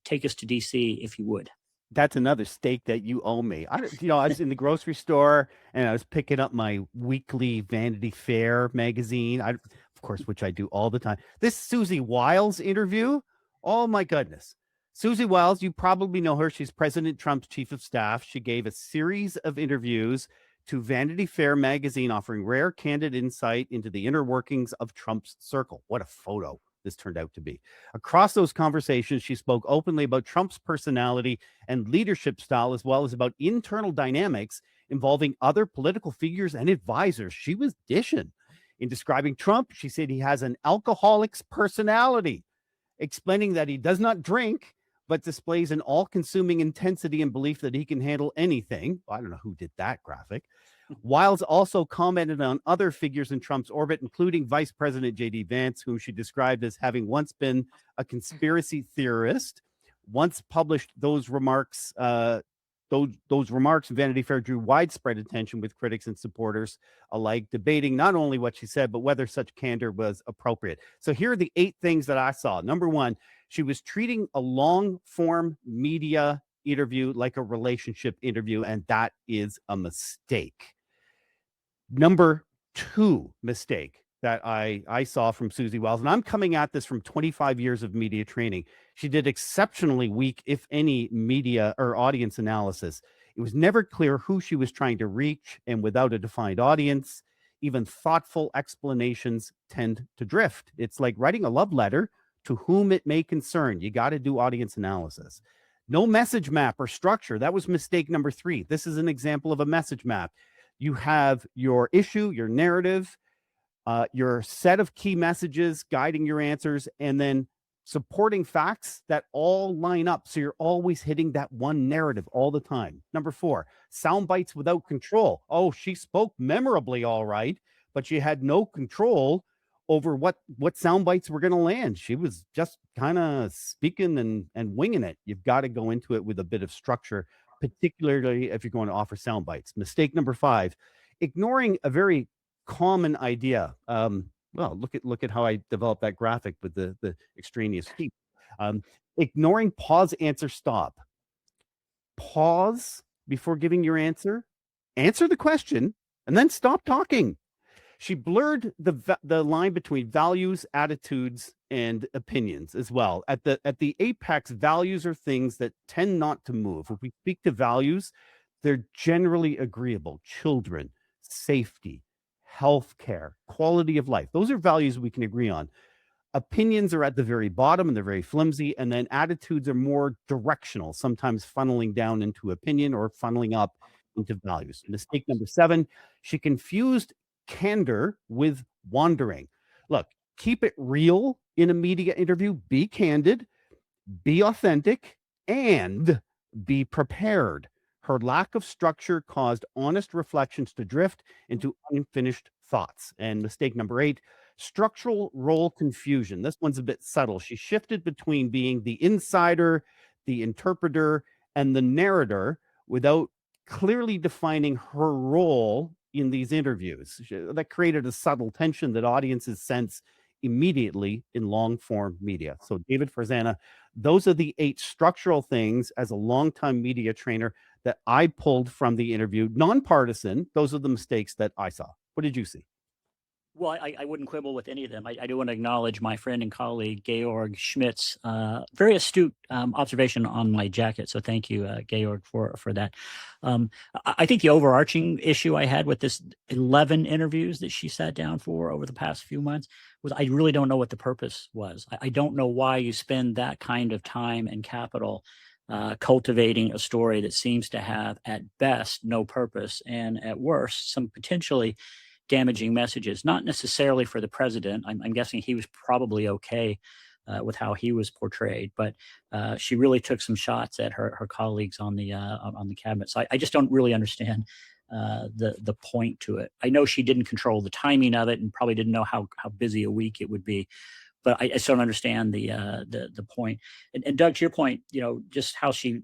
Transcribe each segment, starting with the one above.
take us to DC if you would. That's another steak that you owe me. I was in the grocery store and I was picking up my weekly Vanity Fair magazine. Of course, which I do all the time. This Susie Wiles interview. Oh my goodness. Susie Wiles, you probably know her. She's President Trump's chief of staff. She gave a series of interviews to Vanity Fair magazine, offering rare, candid insight into the inner workings of Trump's circle. What a photo this turned out to be. Across those conversations, she spoke openly about Trump's personality and leadership style, as well as about internal dynamics involving other political figures and advisors. She was dishing. In describing Trump, she said he has an alcoholic's personality, explaining that he does not drink, but displays an all-consuming intensity and belief that he can handle anything. I don't know who did that graphic. Wiles also commented on other figures in Trump's orbit, including Vice President J.D. Vance, whom she described as having once been a conspiracy theorist. Once published those remarks, Vanity Fair drew widespread attention with critics and supporters alike, debating not only what she said, but whether such candor was appropriate. So here are the 8 things that I saw. Number 1, she was treating a long-form media interview like a relationship interview, and that is a mistake. Number 2 mistake that I saw from Susie Wiles, and I'm coming at this from 25 years of media training. She did exceptionally weak, if any, media or audience analysis. It was never clear who she was trying to reach, and without a defined audience, even thoughtful explanations tend to drift. It's like writing a love letter to whom it may concern. You got to do audience analysis. No message map or structure. That was mistake number 3. This is an example of a message map. You have your issue, your narrative, your set of key messages guiding your answers, and then supporting facts that all line up. So you're always hitting that one narrative all the time. Number 4, sound bites without control. Oh, she spoke memorably, all right, but she had no control over what sound bites were going to land. She was just kind of speaking and winging it. You've got to go into it with a bit of structure, particularly if you're going to offer sound bites. Mistake number 5, ignoring a very common idea. Well, look at how I developed that graphic with the extraneous heat. Ignoring pause, answer, stop. Pause before giving your answer. Answer the question, and then stop talking. She blurred the line between values, attitudes, and opinions as well. At the apex, values are things that tend not to move. If we speak to values, they're generally agreeable. Children, safety, healthcare, quality of life. Those are values we can agree on. Opinions are at the very bottom and they're very flimsy. And then attitudes are more directional, sometimes funneling down into opinion or funneling up into values. Mistake number 7, she confused candor with wandering. Look, keep it real in a media interview. Be candid, be authentic, and be prepared. Her lack of structure caused honest reflections to drift into unfinished thoughts. And mistake number 8, structural role confusion. This one's a bit subtle. She shifted between being the insider, the interpreter, and the narrator without clearly defining her role in these interviews. That created a subtle tension that audiences sense immediately in long-form media. So David Farzana, those are the 8 structural things as a longtime media trainer that I pulled from the interview. Nonpartisan, those are the mistakes that I saw. What did you see? Well, I wouldn't quibble with any of them. I do want to acknowledge my friend and colleague, Georg Schmidt's very astute observation on my jacket. So thank you, Georg, for that. I think the overarching issue I had with this 11 interviews that she sat down for over the past few months was I really don't know what the purpose was. I don't know why you spend that kind of time and capital cultivating a story that seems to have, at best, no purpose, and at worst, some potentially damaging messages, not necessarily for the president. I'm guessing he was probably okay with how he was portrayed, but she really took some shots at her colleagues on the cabinet. So I just don't really understand the point to it. I know she didn't control the timing of it and probably didn't know how busy a week it would be, but I just don't understand the point. And Doug, to your point, just how she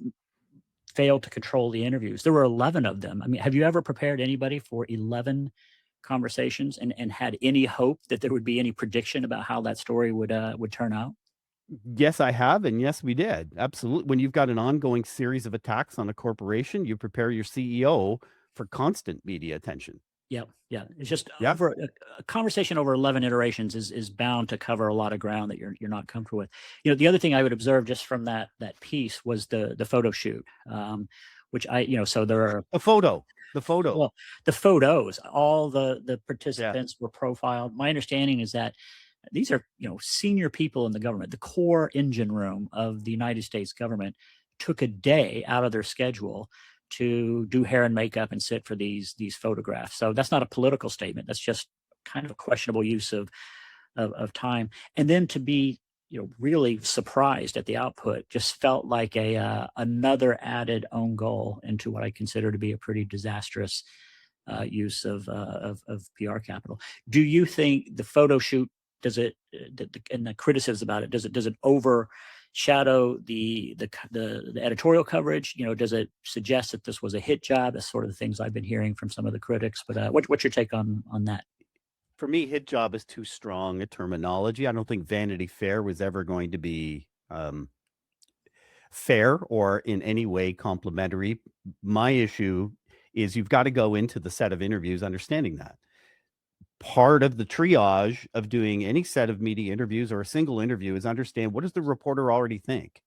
failed to control the interviews. There were 11 of them. I mean, have you ever prepared anybody for 11 conversations and had any hope that there would be any prediction about how that story would turn out? Yes, I have, and yes, we did. Absolutely. When you've got an ongoing series of attacks on a corporation, you prepare your CEO for constant media attention. Yeah, yeah. It's just Yeah. over a conversation over 11 iterations is bound to cover a lot of ground that you're not comfortable with. The other thing I would observe just from that piece was the photo shoot, which so there are The photo. The photo. well the photos, all the Yeah. participants were profiled. My understanding is that these are senior people in the government. The core engine room of the United States government took a day out of their schedule to do hair and makeup and sit for these photographs. So that's not a political statement. That's just kind of a questionable use of time. And then to be really surprised at the output just felt like a another added own goal into what I consider to be a pretty disastrous use of PR capital. Do you think the photo shoot does it and the criticisms about it does it overshadow the editorial coverage? Does it suggest that this was a hit job? That's sort of the things I've been hearing from some of the critics. But what's your take on that? For me, hit job is too strong a terminology. I don't think Vanity Fair was ever going to be fair or in any way complimentary. My issue is you've got to go into the set of interviews understanding that. Part of the triage of doing any set of media interviews or a single interview is understand, what does the reporter already think?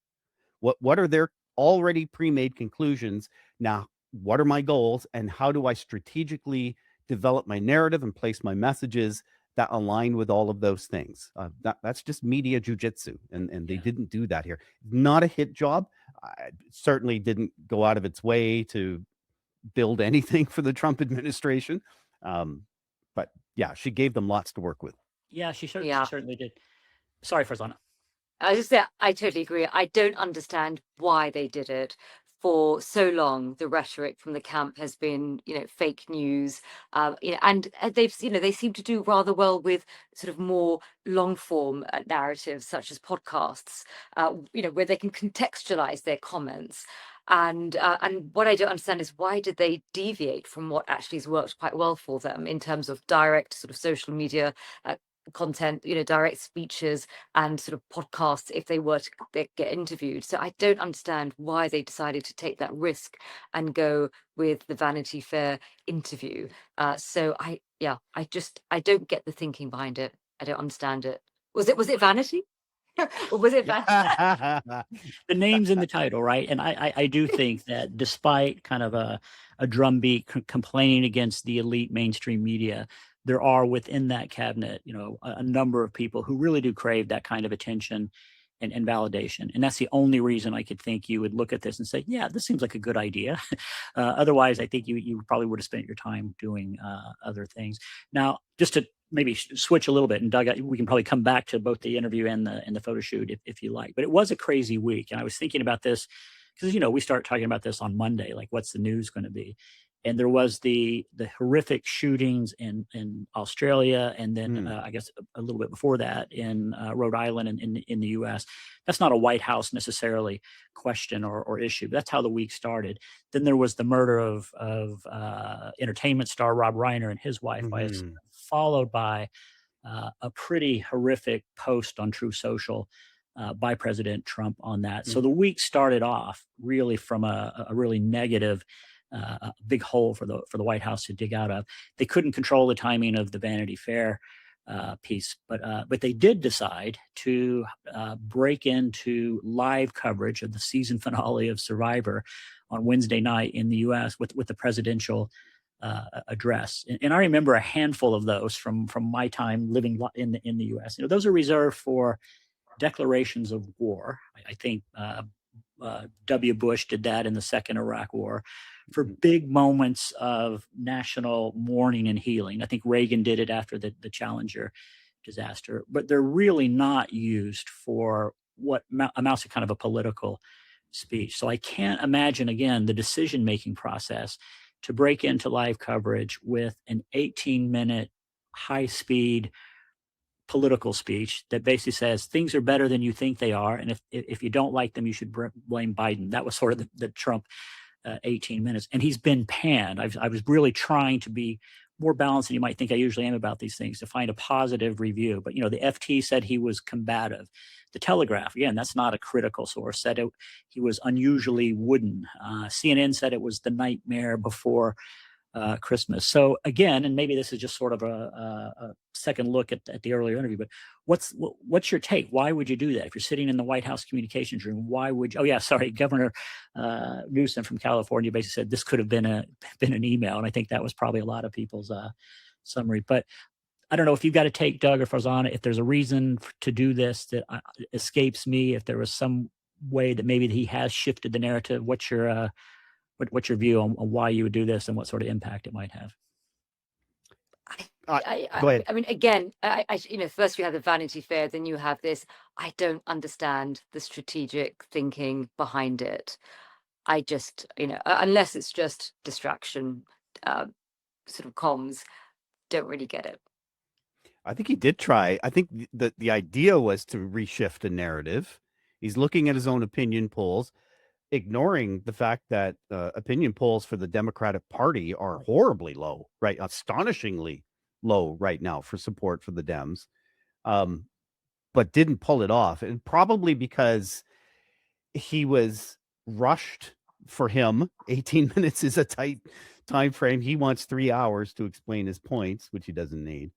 What are their already pre-made conclusions? Now, what are my goals, and how do I strategically develop my narrative and place my messages that align with all of those things? That's just media jujitsu, and they Yeah. didn't do that here. Not a hit job. I certainly didn't go out of its way to build anything for the Trump administration. But yeah, she gave them lots to work with. Yeah, she Yeah. certainly did. Sorry, Farzana. I just say I totally agree. I don't understand why they did it. For so long, the rhetoric from the camp has been, fake news, and they seem to do rather well with sort of more long form narratives, such as podcasts, where they can contextualize their comments. And what I don't understand is, why did they deviate from what actually has worked quite well for them in terms of direct sort of social media content, direct speeches and sort of podcasts if they were to get interviewed. So I don't understand why they decided to take that risk and go with the Vanity Fair interview. So I don't get the thinking behind it. I don't understand it. Was it Vanity? Or was it Vanity? The name's in the title, right? And I do think that despite kind of a drumbeat complaining against the elite mainstream media, there are within that cabinet, a number of people who really do crave that kind of attention and validation. And that's the only reason I could think you would look at this and say, yeah, this seems like a good idea. Otherwise, I think you probably would have spent your time doing other things. Now, just to maybe switch a little bit, and Doug, we can probably come back to both the interview and the photo shoot if you like. But it was a crazy week, and I was thinking about this because we start talking about this on Monday, like what's the news going to be? And there was the horrific shootings in Australia, and then I guess a little bit before that in Rhode Island and in the U.S. That's not a White House necessarily question or issue. But that's how the week started. Then there was the murder of entertainment star Rob Reiner and his wife by his, followed by a pretty horrific post on True Social by President Trump on that. So the week started off really from a really negative. A big hole for the White House to dig out of. They couldn't control the timing of the Vanity Fair piece, but they did decide to break into live coverage of the season finale of Survivor on Wednesday night in the U.S. with the presidential address. And I remember a handful of those from my time living in the U.S. Those are reserved for declarations of war. I think W. Bush did that in the second Iraq War. For big moments of national mourning and healing. I think Reagan did it after the Challenger disaster, but they're really not used for what amounts to kind of a political speech. So I can't imagine, again, the decision-making process to break into live coverage with an 18-minute high-speed political speech that basically says things are better than you think they are, and if you don't like them, you should blame Biden. That was sort of the Trump 18 minutes, and he's been panned. I was really trying to be more balanced than you might think I usually am about these things, to find a positive review. But, the FT said he was combative. The Telegraph, again, that's not a critical source, said he was unusually wooden. CNN said it was the nightmare before Christmas. So again, and maybe this is just sort of a second look at the earlier interview, but what's your take? Why would you do that? If you're sitting in the White House communications room, why would you? Oh yeah, sorry, Governor Newsom from California basically said this could have been an email, and I think that was probably a lot of people's summary. But I don't know if you've got to take Doug or Farzana, if there's a reason to do this that escapes me, if there was some way that maybe he has shifted the narrative. What's your view on why you would do this and what sort of impact it might have? Go ahead. I mean, again, first you have the Vanity Fair, then you have this. I don't understand the strategic thinking behind it. I just, unless it's just distraction, sort of comms, don't really get it. I think he did try. I think the idea was to reshift a narrative. He's looking at his own opinion polls, ignoring the fact that opinion polls for the Democratic Party are horribly low, right? Astonishingly low right now for support for the Dems, but didn't pull it off. And probably because he was rushed. For him, 18 minutes is a tight time frame. He wants 3 hours to explain his points, which he doesn't need.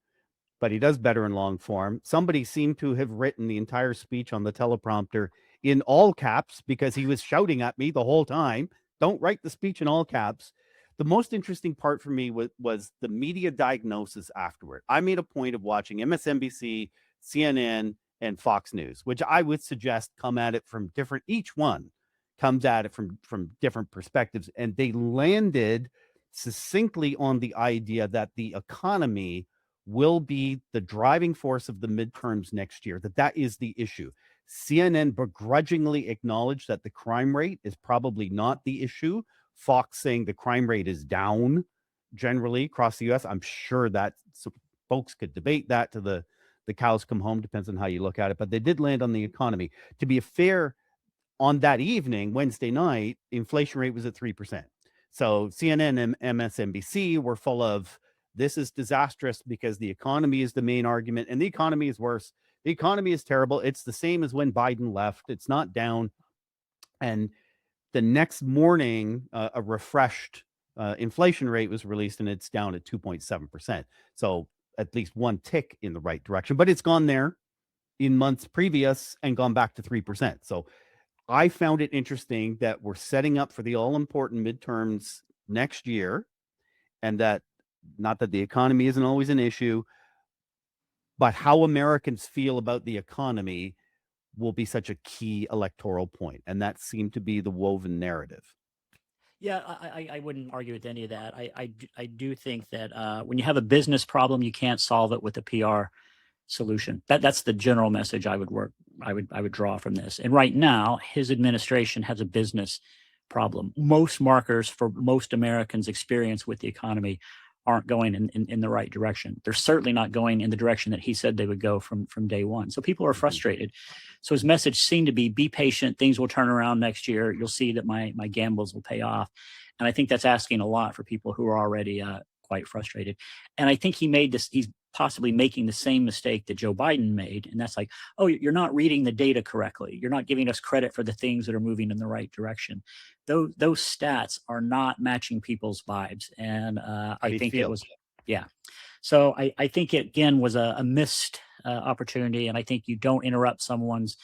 But he does better in long form. Somebody seemed to have written the entire speech on the teleprompter in all caps because he was shouting at me the whole time. Don't write the speech in all caps. The most interesting part for me was the media diagnosis afterward. I made a point of watching MSNBC, CNN, and Fox News, which I would suggest come at it from different, each one comes at it from different perspectives. And they landed succinctly on the idea that the economy will be the driving force of the midterms next year, that is the issue. CNN begrudgingly acknowledged that the crime rate is probably not the issue. Fox saying the crime rate is down generally across the U.S. I'm sure that folks could debate that to the cows come home, depends on how you look at it, but they did land on the economy. To be fair, on that evening, Wednesday night, inflation rate was at 3%. So CNN and MSNBC were full of, this is disastrous because the economy is the main argument, and the economy is worse. The economy is terrible. It's the same as when Biden left. It's not down. And the next morning, a refreshed inflation rate was released, and it's down at 2.7%. So at least one tick in the right direction, but it's gone there in months previous and gone back to 3%. So I found it interesting that we're setting up for the all-important midterms next year, and that not that the economy isn't always an issue, but how Americans feel about the economy will be such a key electoral point. And that seemed to be the woven narrative. Yeah, I wouldn't argue with any of that. I do think that when you have a business problem, you can't solve it with a PR solution. That's the general message I would draw from this. And right now, his administration has a business problem. Most markers for most Americans' experience with the economy aren't going in the right direction. They're certainly not going in the direction that he said they would go from day one. So people are frustrated. So his message seemed to be patient. Things will turn around next year. You'll see that my gambles will pay off. And I think that's asking a lot for people who are already quite frustrated. And I think he's possibly making the same mistake that Joe Biden made. And that's like, oh, you're not reading the data correctly. You're not giving us credit for the things that are moving in the right direction. Those stats are not matching people's vibes. And I think it was, yeah. So I think it, again, was a missed opportunity. And I think you don't interrupt someone's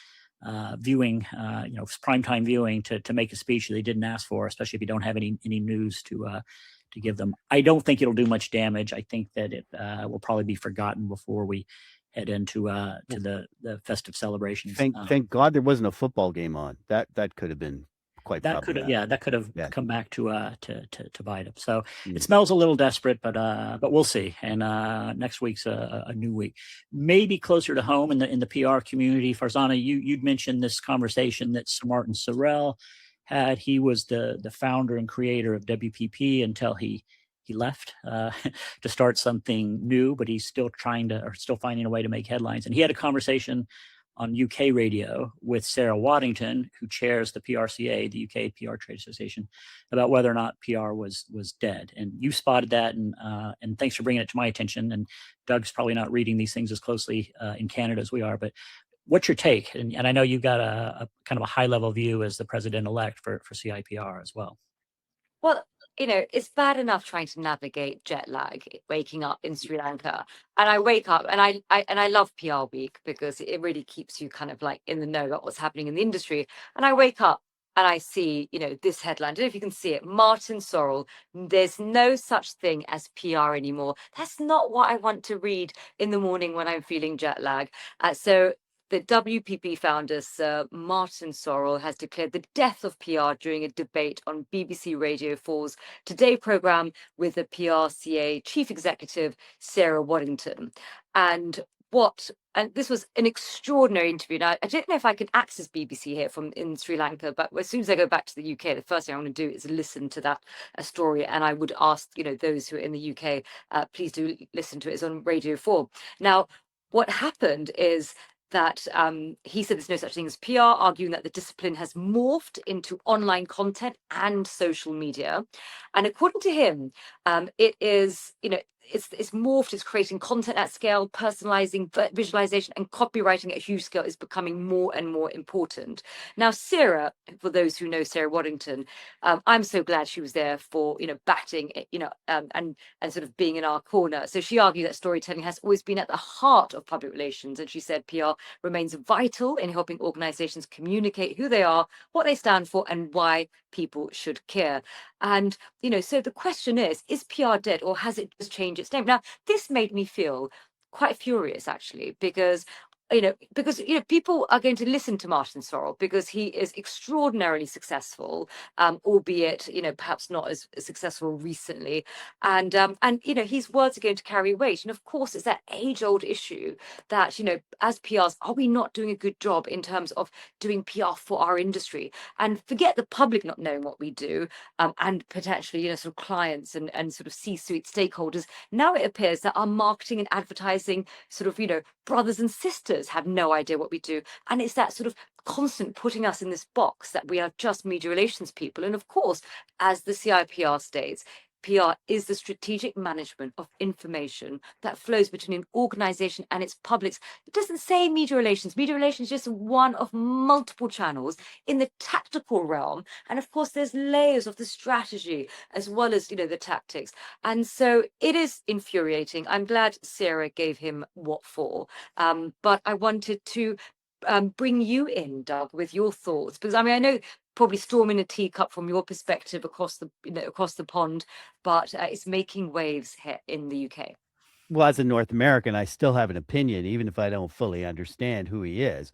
viewing, primetime viewing to make a speech that they didn't ask for, especially if you don't have any news to give them. I don't think it'll do much damage. I think that it will probably be forgotten before we head into to the festive celebrations. Thank God there wasn't a football game on. That could have been quite. That could have come back to bite him. So it smells a little desperate, but we'll see. And next week's a new week, maybe closer to home in the PR community. Farzana, you'd mentioned this conversation that Martin Sorrell had. He was the founder and creator of WPP until he left to start something new, but he's still still finding a way to make headlines. And he had a conversation on UK radio with Sarah Waddington, who chairs the PRCA, the UK PR Trade Association, about whether or not PR was dead. And you spotted that, and thanks for bringing it to my attention. And Doug's probably not reading these things as closely in Canada as we are, but what's your take? And I know you've got a kind of a high level view as the president-elect for CIPR as well. Well, it's bad enough trying to navigate jet lag, waking up in Sri Lanka. And I wake up and I love PR week because it really keeps you kind of like in the know about what's happening in the industry. And I wake up and I see, this headline. I don't know if you can see it. Martin Sorrell, there's no such thing as PR anymore. That's not what I want to read in the morning when I'm feeling jet lag. So the WPP founder, Sir Martin Sorrell, has declared the death of PR during a debate on BBC Radio 4's Today programme with the PRCA chief executive, Sarah Waddington. And this was an extraordinary interview. Now, I don't know if I can access BBC here from in Sri Lanka, but as soon as I go back to the UK, the first thing I want to do is listen to that story. And I would ask, those who are in the UK, please do listen to it. It's on Radio 4. Now, what happened is that he said there's no such thing as PR, arguing that the discipline has morphed into online content and social media. And according to him, it is, it's morphed, it's creating content at scale, personalizing, visualization, and copywriting at a huge scale is becoming more and more important. Now, Sarah, for those who know Sarah Waddington, I'm so glad she was there for, batting, and sort of being in our corner. So she argued that storytelling has always been at the heart of public relations. And she said PR remains vital in helping organizations communicate who they are, what they stand for, and why people should care. And, so the question is PR dead, or has it just changed its name? Now, this made me feel quite furious, actually, because people are going to listen to Martin Sorrell because he is extraordinarily successful, albeit, perhaps not as successful recently. And his words are going to carry weight. And of course, it's that age-old issue that, as PRs, are we not doing a good job in terms of doing PR for our industry? And forget the public not knowing what we do, and potentially, sort of clients and sort of C-suite stakeholders. Now it appears that our marketing and advertising sort of, brothers and sisters have no idea what we do. And it's that sort of constant putting us in this box that we are just media relations people. And of course, as the CIPR states, PR is the strategic management of information that flows between an organization and its publics. It doesn't say media relations. Media relations is just one of multiple channels in the tactical realm. And of course, there's layers of the strategy as well as, the tactics. And so it is infuriating. I'm glad Sarah gave him what for. But I wanted to bring you in, Doug, with your thoughts, because I know probably storm in a teacup from your perspective across the pond, but it's making waves here in the UK. Well, as a North American, I still have an opinion, even if I don't fully understand who he is.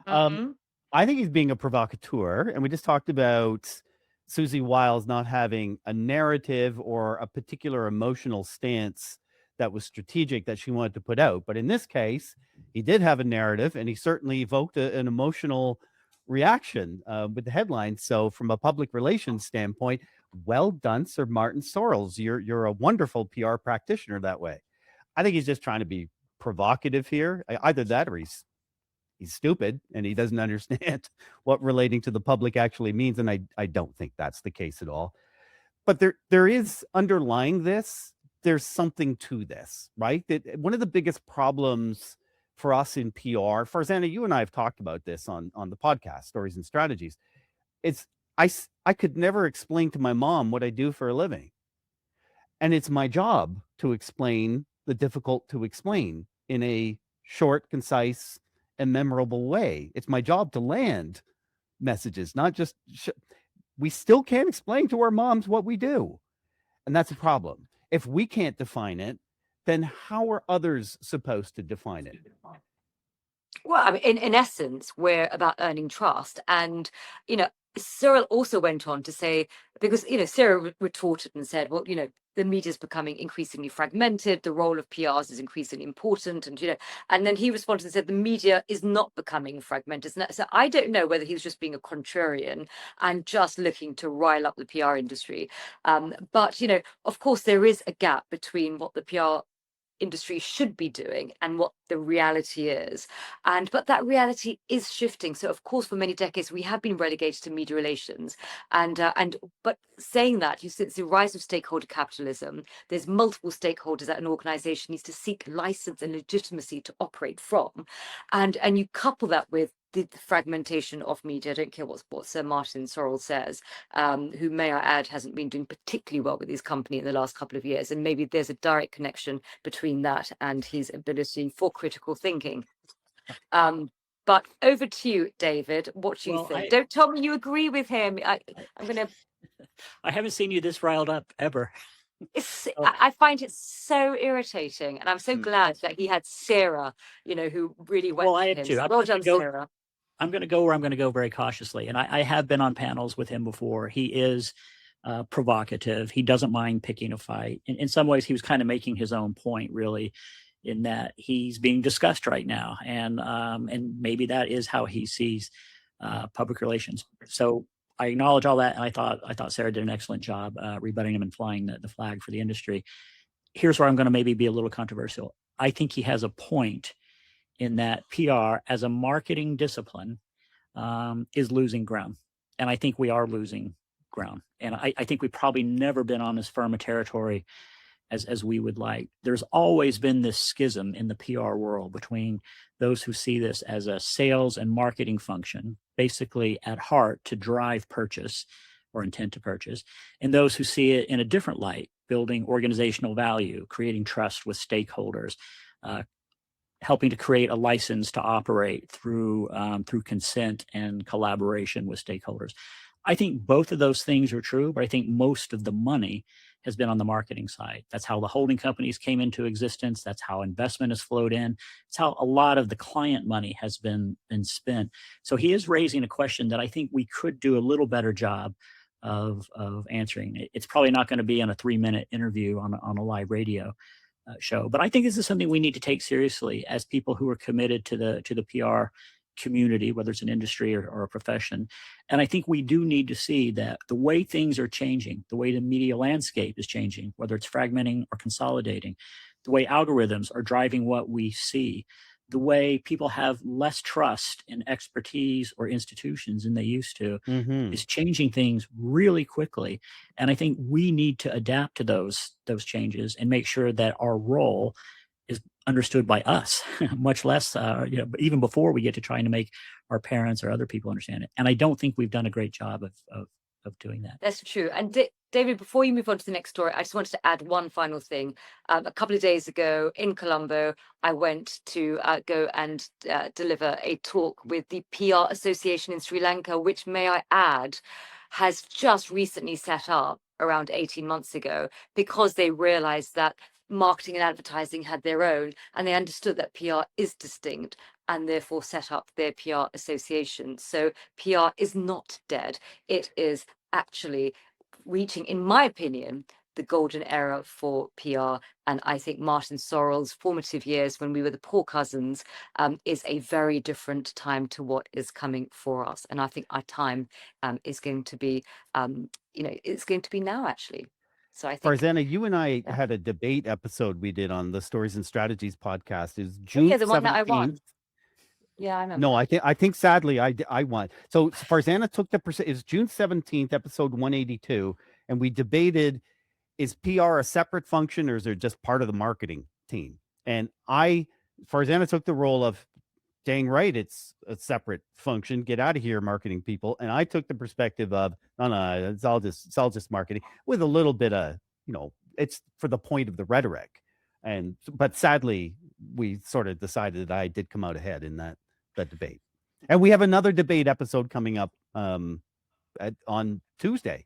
I think he's being a provocateur, and we just talked about Susie Wiles not having a narrative or a particular emotional stance that was strategic that she wanted to put out. But in this case, he did have a narrative, and he certainly evoked an emotional reaction with the headline. So from a public relations standpoint, well done, Sir Martin Sorrell. You're a wonderful PR practitioner that way. I think he's just trying to be provocative here. Either that or he's stupid and he doesn't understand what relating to the public actually means. And I don't think that's the case at all. But there is underlying this, there's something to this, right? That one of the biggest problems for us in PR, Farzana, you and I have talked about this on the podcast, Stories and Strategies. It's I could never explain to my mom what I do for a living. And it's my job to explain the difficult to explain in a short, concise, and memorable way. It's my job to land messages, not just we still can't explain to our moms what we do. And that's a problem. If we can't define it, then how are others supposed to define it? Well, in essence, we're about earning trust. And, Cyril also went on to say, because, Sarah retorted and said, well, the media is becoming increasingly fragmented. The role of PRs is increasingly important. And, and then he responded and said, the media is not becoming fragmented. So I don't know whether he was just being a contrarian and just looking to rile up the PR industry. But, of course, there is a gap between what the PR industry should be doing and what the reality is. But that reality is shifting. So of course, for many decades, we have been relegated to media relations. But saying that, since the rise of stakeholder capitalism, there's multiple stakeholders that an organization needs to seek license and legitimacy to operate from. And you couple that with the fragmentation of media. I don't care what Sir Martin Sorrell says, who, may I add, hasn't been doing particularly well with his company in the last couple of years. And maybe there's a direct connection between that and his ability for critical thinking. But over to you, David. What do you think? Don't tell me you agree with him. I'm going to... I haven't seen you this riled up ever. I find it so irritating, and I'm so glad that he had Sarah, who really went I to had him. too. So well done, Sarah. I'm going to go where I'm going to go very cautiously. And I have been on panels with him before. He is provocative. He doesn't mind picking a fight. In some ways, he was kind of making his own point, really, in that he's being discussed right now. And maybe that is how he sees public relations. So I acknowledge all that. And I thought Sarah did an excellent job rebutting him and flying the flag for the industry. Here's where I'm going to maybe be a little controversial. I think he has a point in that PR as a marketing discipline is losing ground. And I think we are losing ground. And I think we've probably never been on as firm a territory as we would like. There's always been this schism in the PR world between those who see this as a sales and marketing function, basically at heart to drive purchase or intent to purchase, and those who see it in a different light, building organizational value, creating trust with stakeholders, helping to create a license to operate through consent and collaboration with stakeholders. I think both of those things are true, but I think most of the money has been on the marketing side. That's how the holding companies came into existence. That's how investment has flowed in. It's how a lot of the client money has been spent. So he is raising a question that I think we could do a little better job of answering. It's probably not going to be on a 3-minute interview on a live radio show, but I think this is something we need to take seriously as people who are committed to the PR community, whether it's an industry or a profession. And I think we do need to see that the way things are changing, the way the media landscape is changing, whether it's fragmenting or consolidating, the way algorithms are driving what we see, the way people have less trust in expertise or institutions than they used to, is changing things really quickly. And I think we need to adapt to those changes and make sure that our role is understood by us, much less, even before we get to trying to make our parents or other people understand it. And I don't think we've done a great job of doing that. That's true. And David, before you move on to the next story, I just wanted to add one final thing. A couple of days ago in Colombo, I went to go and deliver a talk with the PR Association in Sri Lanka, which, may I add, has just recently set up around 18 months ago, because they realized that marketing and advertising had their own, and they understood that PR is distinct, and therefore set up their PR association. So PR is not dead. It is actually reaching, in my opinion, the golden era for PR. And I think Martin Sorrell's formative years, when we were the poor cousins, is a very different time to what is coming for us. And I think our time is going to be, it's going to be now, actually. So I think, Farzana, you and I had a debate episode we did on the Stories and Strategies podcast. Is June the one that I won. 17th. Yeah, I remember. No, I think sadly I won. So Farzana took the percent. It's June 17th, episode 182, and we debated: is PR a separate function, or is it just part of the marketing team? And Farzana took the role of, dang right, it's a separate function. Get out of here, marketing people. And I took the perspective of, no, it's all just marketing, with a little bit of, it's for the point of the rhetoric. But sadly, we sort of decided that I did come out ahead in that debate. And we have another debate episode coming up on Tuesday.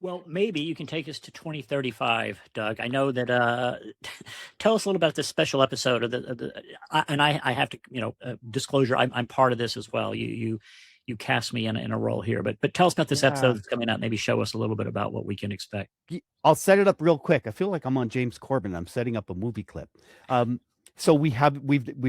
Well, maybe you can take us to 2035, Doug. I know that. Tell us a little about this special episode of and I have to, disclosure. I'm part of this as well. You cast me in a role here, but tell us about this episode that's coming out. Maybe show us a little bit about what we can expect. I'll set it up real quick. I feel like I'm on James Corbin. I'm setting up a movie clip. So we've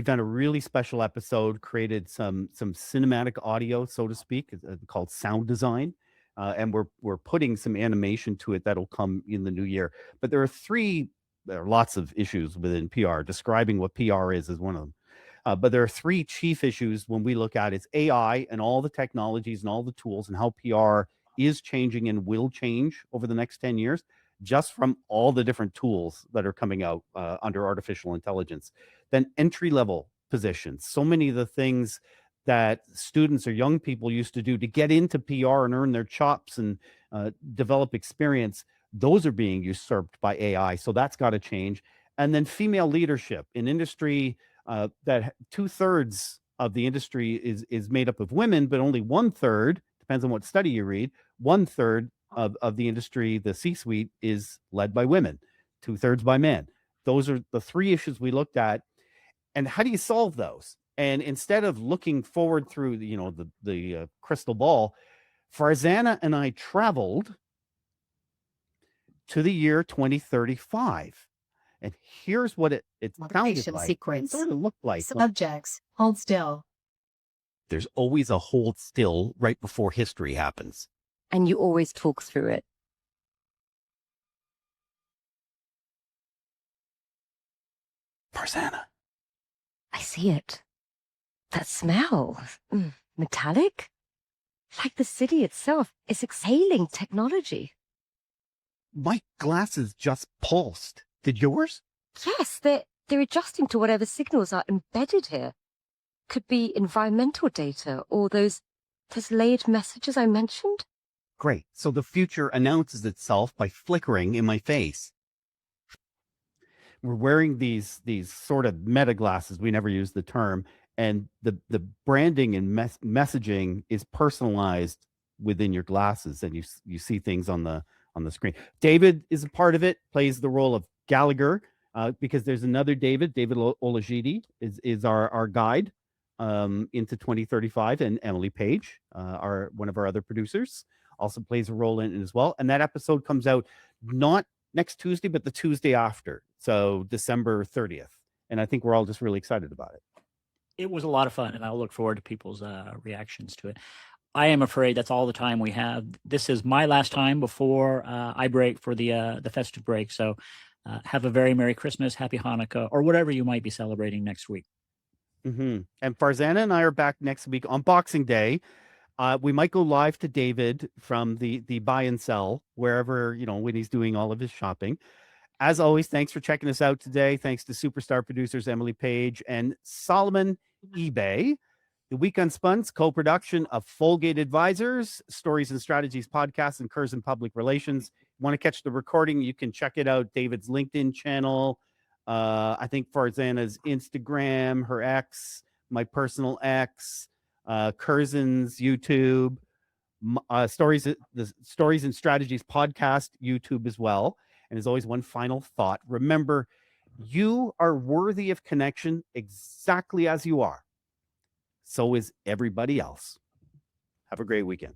done a really special episode, created some cinematic audio, so to speak, called sound design. And we're putting some animation to it that'll come in the new year. But there are 3 there are lots of issues within PR. Describing what PR is one of them. But there are three chief issues when we look at it's AI and all the technologies and all the tools and how PR is changing and will change over the next 10 years, just from all the different tools that are coming out under artificial intelligence. Then entry-level positions. So many of the things that students or young people used to do to get into PR and earn their chops and develop experience, those are being usurped by AI. So that's got to change. And then female leadership in industry, that 2/3 of the industry is made up of women, but only 1/3, depends on what study you read, 1/3 of the industry, the C-suite, is led by women, 2/3 by men. Those are the three issues we looked at. And how do you solve those? And instead of looking forward through the crystal ball, Farzana and I traveled to the year 2035. And here's what it sounded Location like. sequence. It sort of looked like. Subjects, hold still. There's always a hold still right before history happens. And you always talk through it. Farzana. I see it. That smell. Metallic? Like the city itself is exhaling technology. My glasses just pulsed. Did yours? Yes, they're adjusting to whatever signals are embedded here. Could be environmental data or those layered messages I mentioned. Great. So the future announces itself by flickering in my face. We're wearing these sort of meta glasses. We never use the term. And the branding and messaging is personalized within your glasses, and you see things on the screen. David is a part of it, plays the role of Gallagher, because there's another David Olajide is our guide into 2035, and Emily Page, one of our other producers, also plays a role in it as well. And that episode comes out not next Tuesday, but the Tuesday after, so December 30th. And I think we're all just really excited about it. It was a lot of fun, and I'll look forward to people's reactions to it. I am afraid that's all the time we have. This is my last time before I break for the festive break. So have a very Merry Christmas, Happy Hanukkah, or whatever you might be celebrating next week. Mm-hmm. And Farzana and I are back next week on Boxing Day. We might go live to David from the buy and sell, wherever, when he's doing all of his shopping. As always, thanks for checking us out today. Thanks to superstar producers Emily Page and Solomon eBay. The Week UnSpun's co-production of Folgate Advisors, Stories and Strategies Podcast, and Curzon Public Relations. Want to catch the recording? You can check it out. David's LinkedIn channel. I think Farzana's Instagram, her X, my personal X, Curzon's YouTube, the Stories and Strategies Podcast YouTube as well. And as always, one final thought. Remember, you are worthy of connection exactly as you are. So is everybody else. Have a great weekend.